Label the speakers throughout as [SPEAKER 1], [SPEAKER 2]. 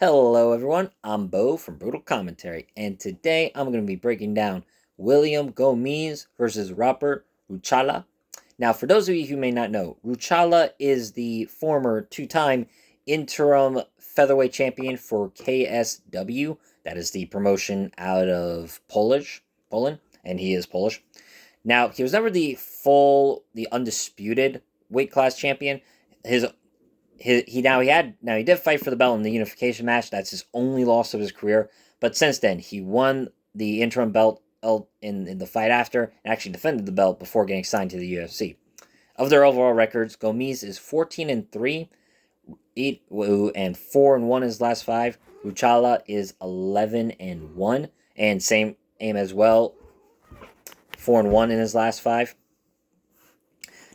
[SPEAKER 1] Hello, everyone. I'm Bo from Brutal Commentary, and today I'm going to be breaking down William Gomis versus Robert Ruchala. Now, for those of you who may not know, Ruchala is the former two-time interim featherweight champion for KSW. That is the promotion out of Poland, and he is Polish. Now, he was never the undisputed weight class champion. His he did fight for the belt in the unification match. That's his only loss of his career. But since then, he won the interim belt in the fight after and actually defended the belt before getting signed to the UFC. Of their overall records, Gomis is 14-3, 4-1 in his last five. Ruchala is 11-1, and same aim as well, 4-1 in his last five.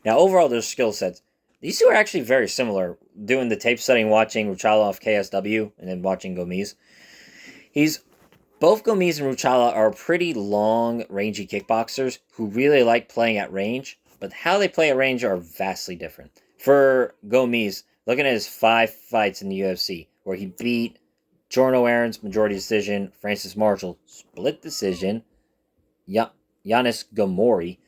[SPEAKER 1] Now, overall, their skill sets. These two are actually very similar. Doing the tape studying, watching Ruchala off KSW, and then watching Gomis. Both Gomis and Ruchala are pretty long, rangy kickboxers who really like playing at range, but how they play at range are vastly different. For Gomis, looking at his 5 fights in the UFC, where he beat Jorno Aaron's majority decision, Francis Marshall split decision, Yanis Gamori.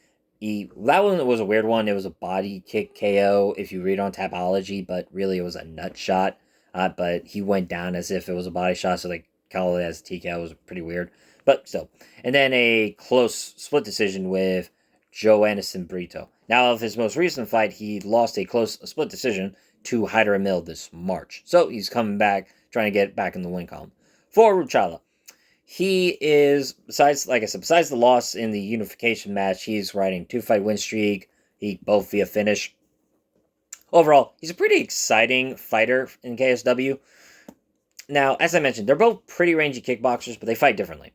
[SPEAKER 1] That one was a weird one. It was a body kick KO if you read on Tapology, but really it was a nut shot. But he went down as if it was a body shot, so they call it as TKO. It was pretty weird. But still. And then a close split decision with Joe Anderson Brito. Now, of his most recent fight, he lost a close split decision to Hyder Emil this March. So he's coming back, trying to get back in the win column. For Ruchala, he is, besides the loss in the unification match, he's riding 2-fight win streak. He both via finish. Overall, he's a pretty exciting fighter in KSW. Now, as I mentioned, they're both pretty rangy kickboxers, but they fight differently.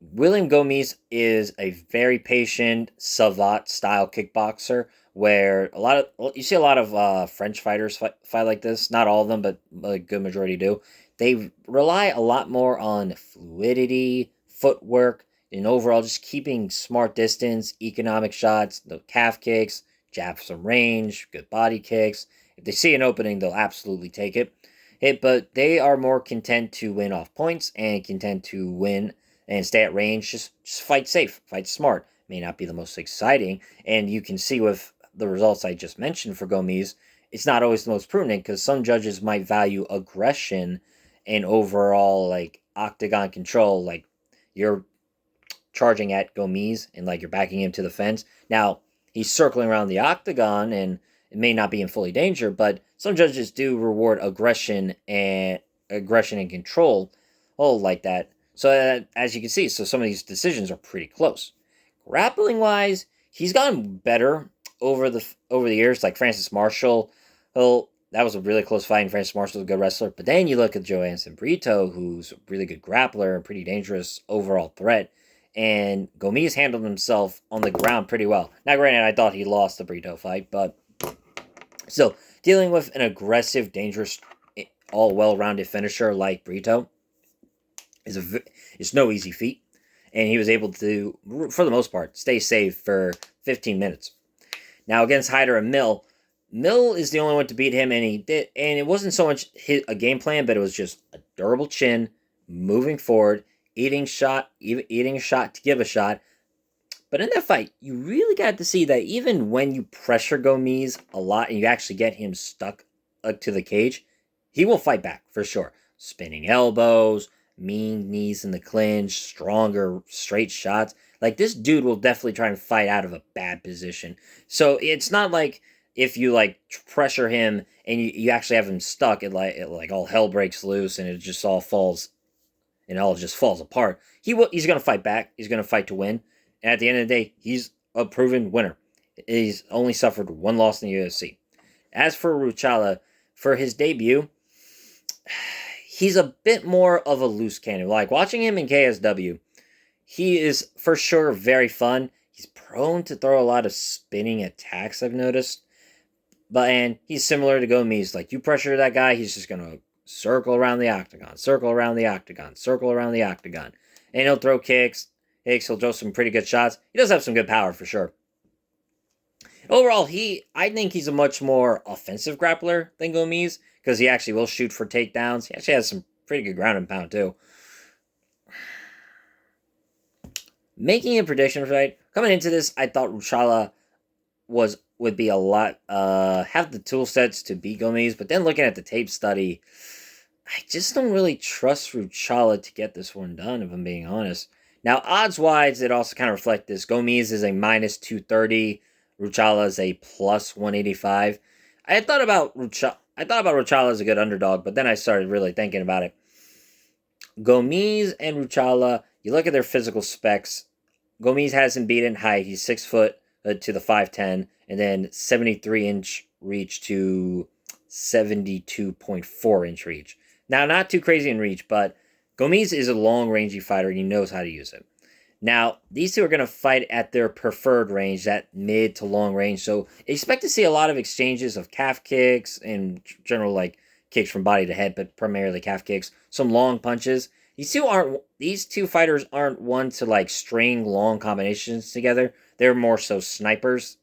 [SPEAKER 1] William Gomis is a very patient, savate style kickboxer, where you see a lot of French fighters fight like this. Not all of them, but a good majority do. They rely a lot more on fluidity, footwork, and overall just keeping smart distance, economic shots, the calf kicks, jabs from range, good body kicks. If they see an opening, they'll absolutely take it. But they are more content to win off points and content to win and stay at range. Just fight safe, fight smart. May not be the most exciting, and you can see with the results I just mentioned for Gomis, it's not always the most prudent because some judges might value aggression and overall octagon control. Like you're charging at Gomis and you're backing him to the fence. Now he's circling around the octagon and it may not be in fully danger, but some judges do reward aggression and control, like that. So as you can see, some of these decisions are pretty close. Grappling wise, he's gotten better over the years. Like Francis Marshall, that was a really close fight, and Francis Marshall's a good wrestler. But then you look at Joe Anderson Brito, who's a really good grappler and pretty dangerous overall threat. And Gomis handled himself on the ground pretty well. Now, granted, I thought he lost the Brito fight, but still, dealing with an aggressive, dangerous, all well-rounded finisher like Brito is no easy feat. And he was able to, for the most part, stay safe for 15 minutes. Now, against Hyder Emil, Mill is the only one to beat him, and it wasn't so much a game plan, but it was just a durable chin, moving forward, eating a shot to give a shot. But in that fight, you really got to see that even when you pressure Gomis a lot and you actually get him stuck to the cage, he will fight back for sure. Spinning elbows, mean knees in the clinch, stronger straight shots. This dude will definitely try and fight out of a bad position. So it's not like if you pressure him and you actually have him stuck, it all hell breaks loose and it just all falls apart. He's gonna fight back. He's gonna fight to win. And at the end of the day, he's a proven winner. He's only suffered one loss in the UFC. As for Ruchala, for his debut, he's a bit more of a loose cannon. Watching him in KSW, he is for sure very fun. He's prone to throw a lot of spinning attacks, I've noticed. And he's similar to Gomis. You pressure that guy, he's just going to circle around the octagon, circle around the octagon, circle around the octagon. And he'll throw kicks. He'll throw some pretty good shots. He does have some good power for sure. Overall, I think he's a much more offensive grappler than Gomis because he actually will shoot for takedowns. He actually has some pretty good ground and pound too. Making a prediction fight coming into this, I thought Ruchala would be a lot have the tool sets to beat Gomis, but then looking at the tape study, I just don't really trust Ruchala to get this one done, if I'm being honest. Now, odds-wise, it also kind of reflect this. Gomis is a minus 230. Ruchala is a plus 185. I thought about Ruchala as a good underdog, but then I started really thinking about it. Gomis and Ruchala, you look at their physical specs. Gomis has him beat in height. He's 6 foot to the 5'10", and then 73-inch reach to 72.4-inch reach. Now, not too crazy in reach, but Gomis is a long-rangey fighter, and he knows how to use it. Now, these two are going to fight at their preferred range, that mid to long range, so expect to see a lot of exchanges of calf kicks and general, like, kicks from body to head, but primarily calf kicks. Some long punches. These two fighters aren't one to, like, string long combinations together. They're more so snipers.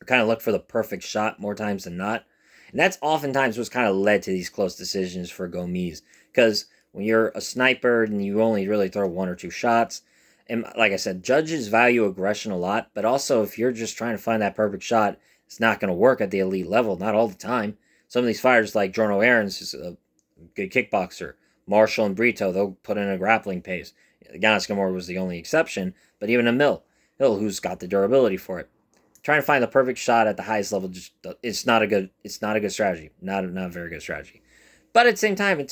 [SPEAKER 1] Kind of look for the perfect shot more times than not. And that's oftentimes what's kind of led to these close decisions for Gomis. Because when you're a sniper and you only really throw 1 or 2 shots, and like I said, judges value aggression a lot, but also if you're just trying to find that perfect shot, it's not going to work at the elite level, not all the time. Some of these fighters, like Jorno Aarons, is a good kickboxer. Marshall and Brito, they'll put in a grappling pace. Giannis Gamora was the only exception, but even Hill, who's got the durability for it. Trying to find the perfect shot at the highest level, it's not a good strategy. Not a very good strategy. But at the same time,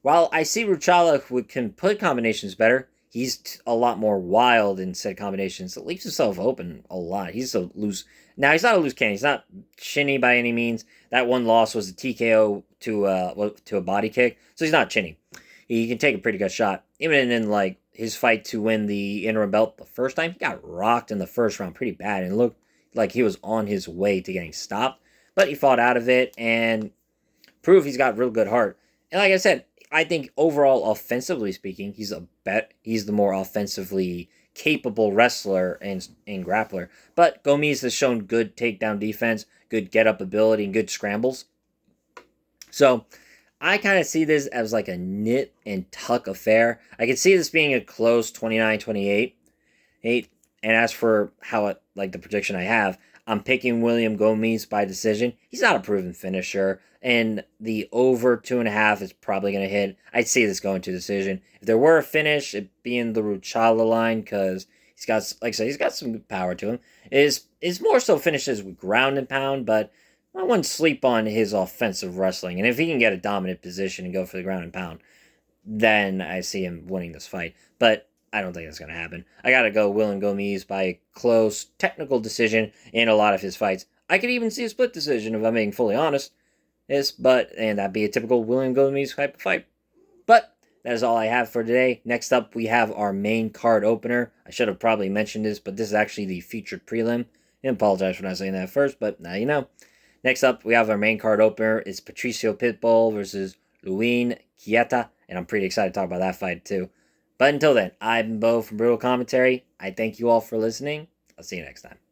[SPEAKER 1] while I see Ruchala who can put combinations better, he's a lot more wild in said combinations. It leaves himself open a lot. He's a loose. Now, he's not a loose cannon. He's not chinny by any means. That one loss was a TKO to a body kick, so he's not chinny. He can take a pretty good shot. Even in like his fight to win the interim belt the first time, he got rocked in the first round pretty bad, and looked like he was on his way to getting stopped. But he fought out of it and proved he's got real good heart. And like I said, I think overall, offensively speaking, he's the more offensively capable wrestler and grappler. But Gomis has shown good takedown defense, good get-up ability, and good scrambles. So I kind of see this as like a nip and tuck affair. I can see this being a close 29-28. And as for how the prediction I have, I'm picking William Gomis by decision. He's not a proven finisher, and the over 2.5 is probably going to hit. I'd see this going to decision. If there were a finish, it'd be in the Ruchala line, because he's got, like I said, he's got some power to him. Is more so finishes with ground and pound, but I wouldn't sleep on his offensive wrestling. And if he can get a dominant position and go for the ground and pound, then I see him winning this fight. But I don't think that's going to happen. I got to go William Gomis by a close technical decision in a lot of his fights. I could even see a split decision if I'm being fully honest. And that'd be a typical William Gomis type of fight. But that is all I have for today. Next up, we have our main card opener. I should have probably mentioned this, but this is actually the featured prelim. I apologize for not saying that first, but now you know. Next up, we have our main card opener. It's Patricio Pitbull versus Luin Quieta, and I'm pretty excited to talk about that fight too. But until then, I'm Bo from Brutal Commentary. I thank you all for listening. I'll see you next time.